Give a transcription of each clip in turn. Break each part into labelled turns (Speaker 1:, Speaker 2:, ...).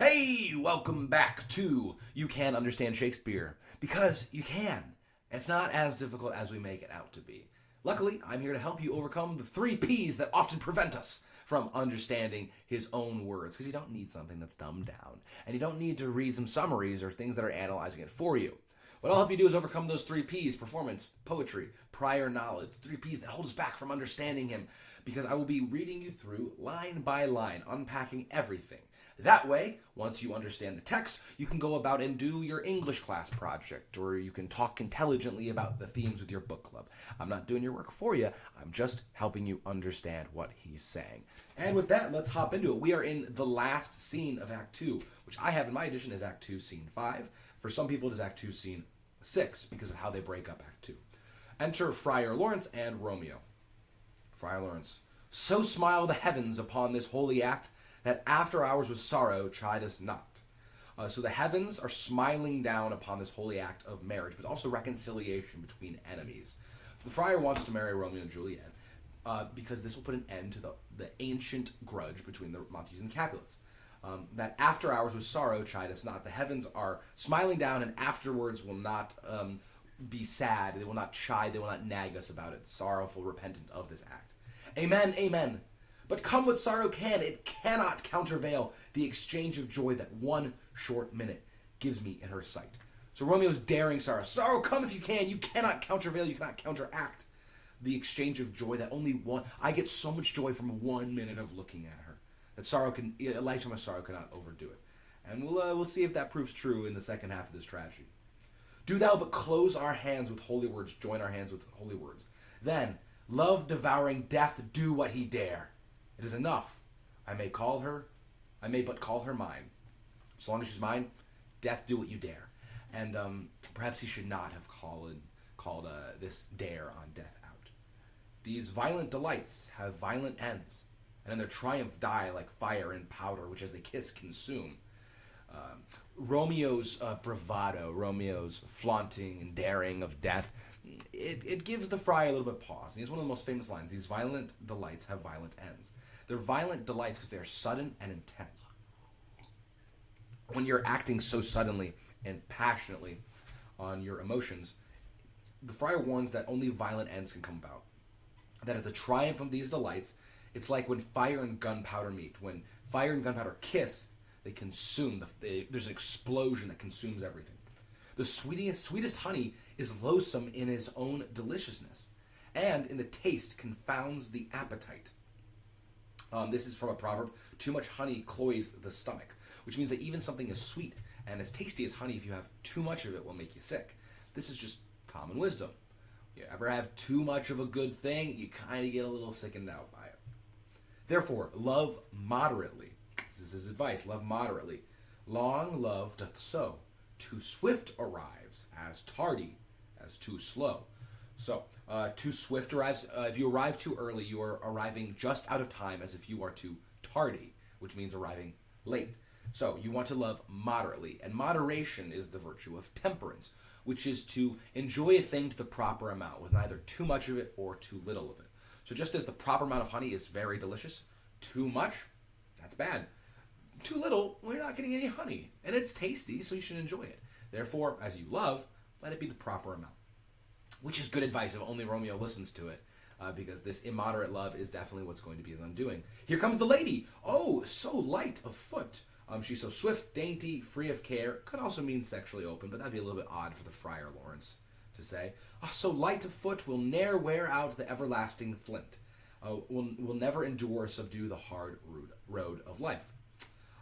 Speaker 1: Hey, welcome back to You Can Understand Shakespeare. Because you can. It's not as difficult as we make it out to be. Luckily, I'm here to help you overcome the three P's that often prevent us from understanding his own words. Because you don't need something that's dumbed down. And you don't need to read some summaries or things that are analyzing it for you. What I'll help you do is overcome those three P's: performance, poetry, prior knowledge. Three P's that hold us back from understanding him. Because I will be reading you through line by line, unpacking everything. That way, once you understand the text, you can go about and do your English class project, or you can talk intelligently about the themes with your book club. I'm not doing your work for you, I'm just helping you understand what he's saying. And with that, let's hop into it. We are in the last scene of Act 2, which I have in my edition as Act 2, Scene 5. For some people, it is Act 2, Scene 6, because of how they break up Act 2. Enter Friar Lawrence and Romeo. Friar Lawrence: so smile the heavens upon this holy act, that after hours with sorrow chide us not. So the heavens are smiling down upon this holy act of marriage, but also reconciliation between enemies. The friar wants to marry Romeo and Juliet because this will put an end to the ancient grudge between the Montagues and Capulets. That after hours with sorrow chide us not. The heavens are smiling down, and afterwards will not be sad. They will not chide. They will not nag us about it. Sorrowful, repentant of this act. Amen, amen. But come what sorrow can, it cannot countervail the exchange of joy that one short minute gives me in her sight. So Romeo's daring sorrow. Sorrow, come if you can. You cannot countervail, you cannot counteract the exchange of joy that only one... I get so much joy from 1 minute of looking at her. That a lifetime of sorrow cannot overdo it. And we'll see if that proves true in the second half of this tragedy. Do thou but close our hands with holy words, join our hands with holy words. Then, love-devouring death do what he dare. It is enough. I may but call her mine. So long as she's mine, death do what you dare. And perhaps he should not have called this dare on death out. These violent delights have violent ends, and in their triumph die like fire and powder, which as they kiss consume. Romeo's bravado, Romeo's flaunting and daring of death, it gives the friar a little bit of pause. And he has one of the most famous lines: these violent delights have violent ends. They're violent delights because they are sudden and intense. When you're acting so suddenly and passionately on your emotions, the friar warns that only violent ends can come about. That at the triumph of these delights, it's like when fire and gunpowder meet. When fire and gunpowder kiss, they consume. There's an explosion that consumes everything. The sweetest honey is loathsome in his own deliciousness, and in the taste confounds the appetite. This is from a proverb: too much honey cloys the stomach, which means that even something as sweet and as tasty as honey, if you have too much of it, will make you sick. This is just common wisdom. You ever have too much of a good thing, you kind of get a little sickened out by it. Therefore, love moderately. This is his advice: love moderately. Long love doth so. Too swift arrives, as tardy as too slow. So, too swift arrives. If you arrive too early, you are arriving just out of time, as if you are too tardy, which means arriving late. So, you want to love moderately. And moderation is the virtue of temperance, which is to enjoy a thing to the proper amount, with neither too much of it or too little of it. So, just as the proper amount of honey is very delicious, too much, that's bad. Too little, well, you're not getting any honey. And it's tasty, so you should enjoy it. Therefore, as you love, let it be the proper amount. Which is good advice if only Romeo listens to it, because this immoderate love is definitely what's going to be his undoing. Here comes the lady. Oh, so light of foot. She's so swift, dainty, free of care. Could also mean sexually open, but that'd be a little bit odd for the Friar Lawrence to say. Oh, so light of foot will ne'er wear out the everlasting flint. Will never endure or subdue the hard road of life.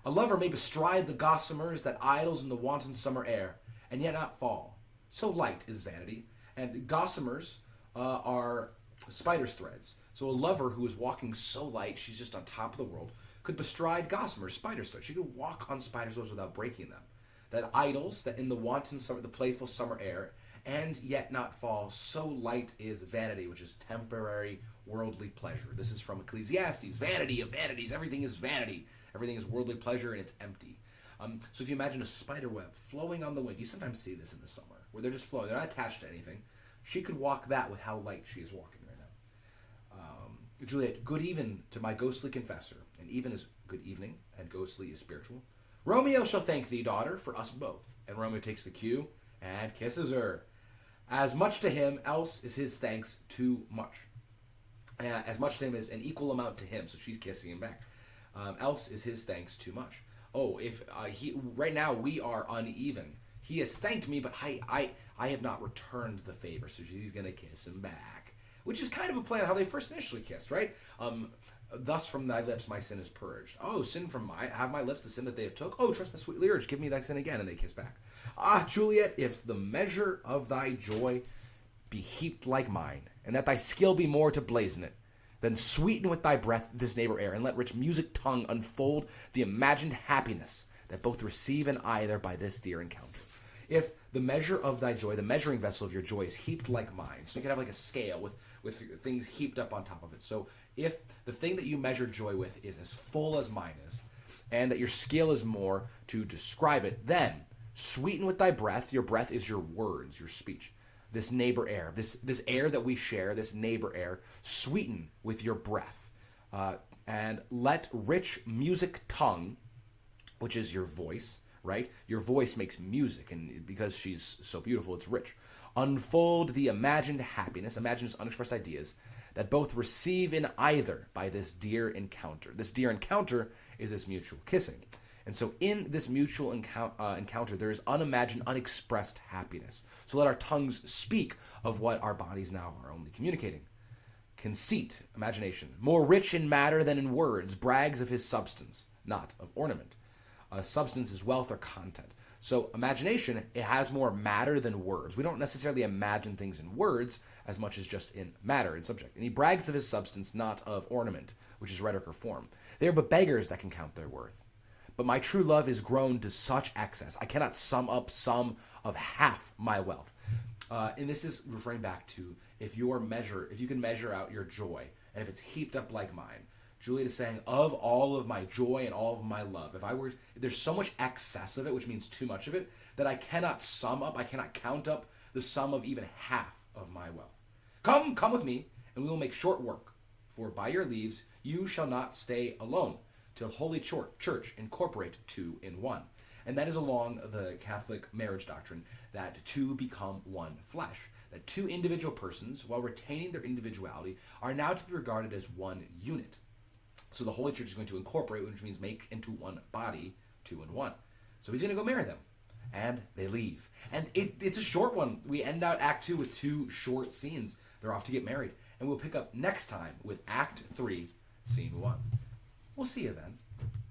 Speaker 1: A lover may bestride the gossamers that idles in the wanton summer air, and yet not fall. So light is vanity. And gossamers are spider's threads. So a lover who is walking so light, she's just on top of the world, could bestride gossamers, spider's threads. She could walk on spider's webs without breaking them. That idles, that in the wanton summer, the playful summer air, and yet not fall. So light is vanity, which is temporary worldly pleasure. This is from Ecclesiastes. Vanity of vanities. Everything is vanity. Everything is worldly pleasure, and it's empty. So if you imagine a spider web flowing on the wind, you sometimes see this in the summer, where they're just flowing. They're not attached to anything. She could walk that with how light she is walking right now. Juliet, good even to my ghostly confessor, and even is good evening, and ghostly is spiritual. Romeo shall thank thee, daughter, for us both. And Romeo takes the cue and kisses her. As much to him, else is his thanks too much. As much to him is an equal amount to him, so she's kissing him back. Else is his thanks too much. Oh, if he right now we are uneven. He has thanked me, but I have not returned the favor, so she's gonna kiss him back, which is kind of a play on how they first initially kissed, right? Thus from thy lips my sin is purged. Oh, sin from my lips the sin that they have took. Oh, trust my sweet lyrics, give me thy sin again, and they kiss back. Ah, Juliet, if the measure of thy joy be heaped like mine, and that thy skill be more to blazon it, then sweeten with thy breath this neighbor air, and let rich music tongue unfold the imagined happiness that both receive and either by this dear encounter. If the measure of thy joy, the measuring vessel of your joy, is heaped like mine, so you can have like a scale with things heaped up on top of it. So if the thing that you measure joy with is as full as mine is, and that your skill is more to describe it, then sweeten with thy breath. Your breath is your words, your speech. This neighbor air, this air that we share, this neighbor air, sweeten with your breath. And let rich music tongue, which is your voice, right? Your voice makes music, and because she's so beautiful, it's rich. Unfold the imagined happiness, imagine just unexpressed ideas, that both receive in either by this dear encounter. This dear encounter is this mutual kissing. And so in this mutual encounter, there is unimagined, unexpressed happiness. So let our tongues speak of what our bodies now are only communicating. Conceit, imagination, more rich in matter than in words, brags of his substance, not of ornament. Substance is wealth or content. So imagination, it has more matter than words. We don't necessarily imagine things in words as much as just in matter and subject. And he brags of his substance, not of ornament, which is rhetoric or form. They are but beggars that can count their worth. But my true love is grown to such excess, I cannot sum up some of half my wealth. And this is referring back to if you can measure out your joy, and if it's heaped up like mine. Juliet is saying, of all of my joy and all of my love, if there's so much excess of it, which means too much of it, that I cannot sum up, I cannot count up the sum of even half of my wealth. Come with me, and we will make short work. For by your leaves, you shall not stay alone, till Holy Church incorporate two in one. And that is along the Catholic marriage doctrine that two become one flesh. That two individual persons, while retaining their individuality, are now to be regarded as one unit. So the Holy Church is going to incorporate, which means make into one body, two in one. So he's going to go marry them. And they leave. And it's a short one. We end out Act 2 with two short scenes. They're off to get married. And we'll pick up next time with Act 3, Scene 1. We'll see you then.